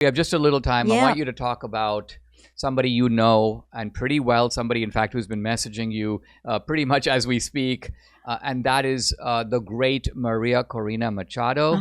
We have just a little time. Yeah. I want you to talk about somebody you know and pretty well, somebody, in fact, who's been messaging you pretty much as we speak, and that is the great Maria Corina Machado.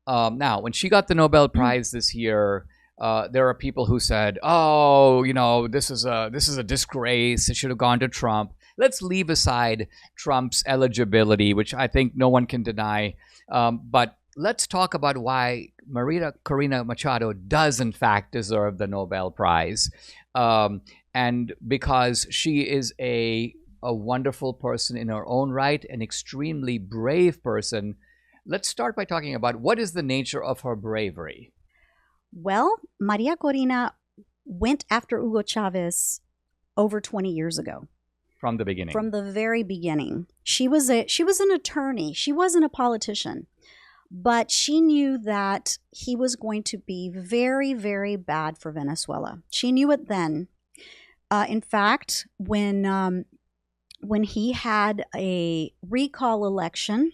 Now, when she got the Nobel Prize this year, there are people who said, "Oh, this is a disgrace. It should have gone to Trump." Let's leave aside Trump's eligibility, which I think no one can deny, but let's talk about why Maria Corina Machado does, in fact, deserve the Nobel Prize, and because she is a wonderful person in her own right, an extremely brave person. Let's start by talking about what is the nature of her bravery. Well, Maria Corina went after Hugo Chavez over 20 years ago. From the beginning. From the very beginning. She was an attorney. She wasn't a politician. But she knew that he was going to be very, very bad for Venezuela. She knew it then. In fact, when he had a recall election,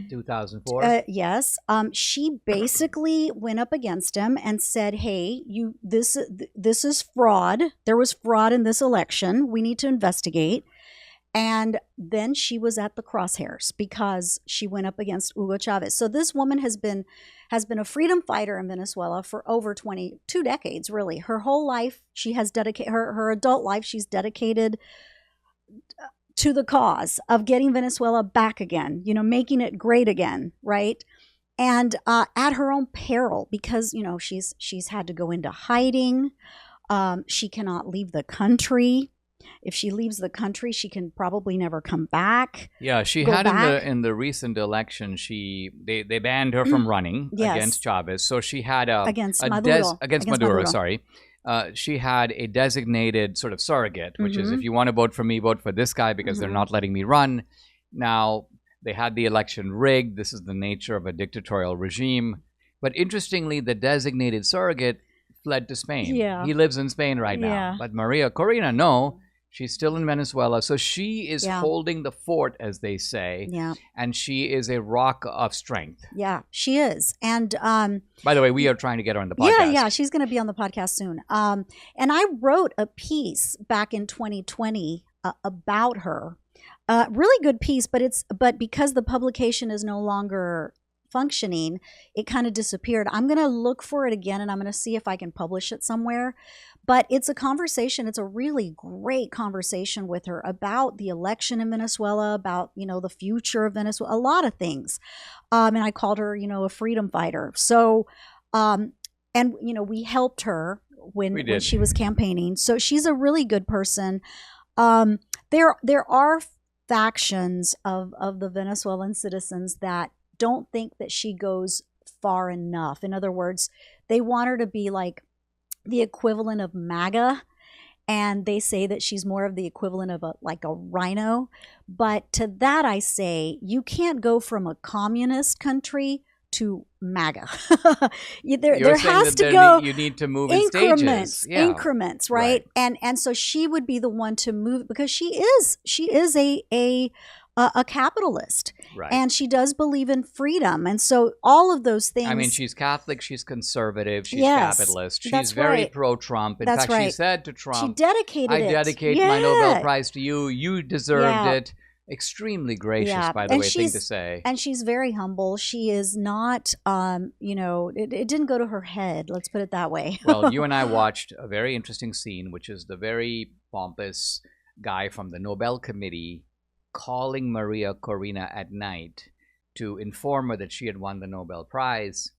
2004. Yes, she basically went up against him and said, "Hey, this is fraud. There was fraud in this election. We need to investigate." And then she was at the crosshairs because she went up against Hugo Chavez. So this woman has been a freedom fighter in Venezuela for over 22 decades, really. Her whole life, she has dedicated her adult life, she's dedicated to the cause of getting Venezuela back again, making it great again, right? And at her own peril, because she's had to go into hiding. She cannot leave the country. If she leaves the country, she can probably never come back. Yeah, she had in the recent election, they banned her from running against Chavez. So she had against Maduro. Sorry. She had a designated sort of surrogate, which is, if you want to vote for me, vote for this guy because they're not letting me run. Now, they had the election rigged. This is the nature of a dictatorial regime. But interestingly, the designated surrogate fled to Spain. Yeah. He lives in Spain right now. Yeah. But Maria Corina, no. She's still in Venezuela. So she is holding the fort, as they say. Yeah. And she is a rock of strength. Yeah, she is. And by the way, we are trying to get her on the podcast. Yeah, she's going to be on the podcast soon. And I wrote a piece back in 2020 about her. Really good piece, but because the publication is no longer functioning, it kind of disappeared. I'm going to look for it again, and I'm going to see if I can publish it somewhere. But it's a conversation. It's a really great conversation with her about the election in Venezuela, about, the future of Venezuela, a lot of things. And I called her, a freedom fighter. So, and, we helped her when she was campaigning. So she's a really good person. There are factions of the Venezuelan citizens that don't think that she goes far enough. In other words, they want her to be like the equivalent of MAGA, and they say that she's more of the equivalent of a rhino. But to that I say, you can't go from a communist country to MAGA. there has to go. You need to move in stages. Increments, right? And so she would be the one to move, because she is a capitalist, right? And she does believe in freedom, and so all of those things. I mean, she's Catholic, she's conservative, she's capitalist, she's very pro-Trump. In fact, she said to Trump, she dedicated I dedicate my Nobel Prize to you. You deserved it. Extremely gracious, by the way, thing to say. And she's very humble. She is not, it didn't go to her head. Let's put it that way. Well, you and I watched a very interesting scene, which is the very pompous guy from the Nobel Committee calling Maria Corina at night to inform her that she had won the Nobel Prize.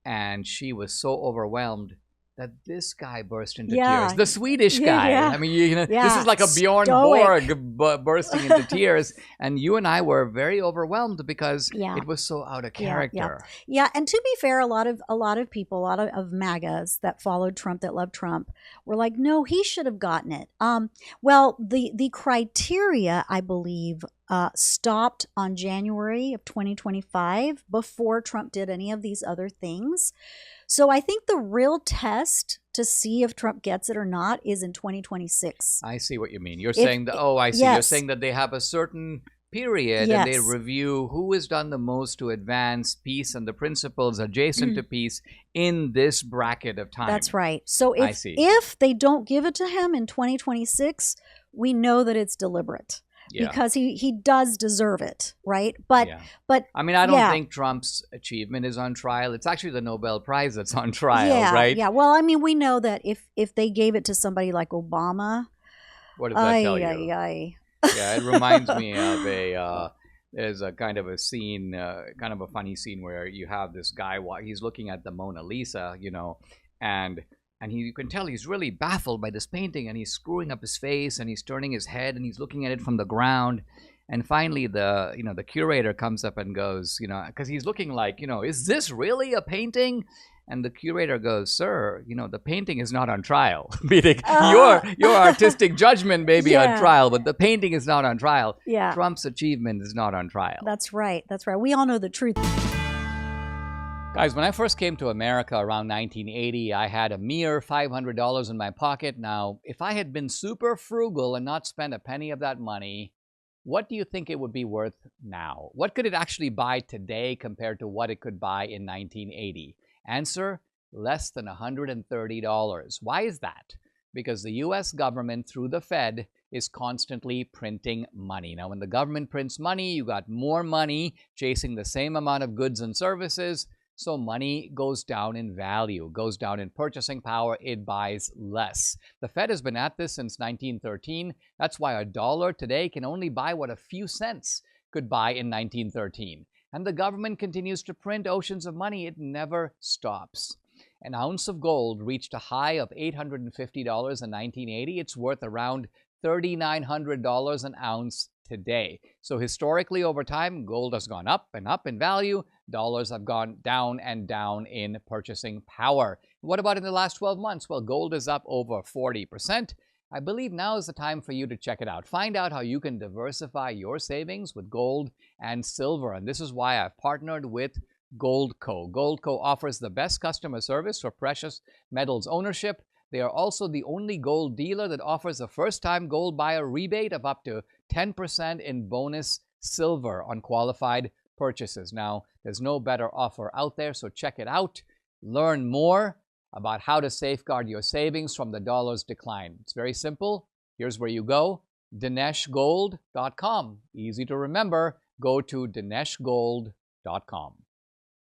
And she was so overwhelmed that this guy burst into tears. The Swedish guy. Yeah. I mean, this is like a Bjorn Borg bursting into tears. And you and I were very overwhelmed because it was so out of character. Yeah, and to be fair, a lot of people, a lot of MAGAs that followed Trump, that loved Trump, were like, no, he should have gotten it. Well, the criteria, I believe, stopped on January of 2025 before Trump did any of these other things. So I think the real test to see if Trump gets it or not is in 2026. I see what you mean. You're saying that, I see. Yes. You're saying that they have a certain period, and they Yes. review who has done the most to advance peace and the principles adjacent to peace in this bracket of time. That's right. So I if see. if they don't give it to him in 2026, we know that it's deliberate. Yeah. Because he does deserve it, right? But Yeah. but I mean, I don't yeah. think Trump's achievement is on trial. It's actually the Nobel Prize that's on trial, yeah, right? Yeah. Well, I mean, we know that if they gave it to somebody like Obama, What does that tell you? ay. Yeah, it reminds me of there's a kind of a scene, kind of a funny scene where you have this guy, he's looking at the Mona Lisa, and you can tell he's really baffled by this painting, and he's screwing up his face, and he's turning his head, and he's looking at it from the ground. And finally, the curator comes up and goes, because he's looking like, is this really a painting? And the curator goes, sir, the painting is not on trial. Meaning your artistic judgment may be on trial, but the painting is not on trial. Yeah. Trump's achievement is not on trial. That's right. That's right. We all know the truth. Guys, when I first came to America around 1980, I had a mere $500 in my pocket. Now, if I had been super frugal and not spent a penny of that money, what do you think it would be worth now? What could it actually buy today compared to what it could buy in 1980? Answer, less than $130. Why is that? Because the U.S. government, through the Fed, is constantly printing money. Now, when the government prints money, you got more money chasing the same amount of goods and services. So money goes down in value, goes down in purchasing power, it buys less. The Fed has been at this since 1913. That's why a dollar today can only buy what a few cents could buy in 1913. And the government continues to print oceans of money. It never stops. An ounce of gold reached a high of $850 in 1980. It's worth around $3,900 an ounce today. So historically, over time, gold has gone up and up in value. Dollars have gone down and down in purchasing power. What about in the last 12 months? Well, gold is up over 40%. I believe now is the time for you to check it out. Find out how you can diversify your savings with gold and silver. And this is why I've partnered with Goldco. Goldco offers the best customer service for precious metals ownership. They are also the only gold dealer that offers a first-time gold buyer rebate of up to 10% in bonus silver on qualified purchases. Now, there's no better offer out there, so check it out. Learn more about how to safeguard your savings from the dollar's decline. It's very simple. Here's where you go, DineshGold.com. Easy to remember. Go to DineshGold.com.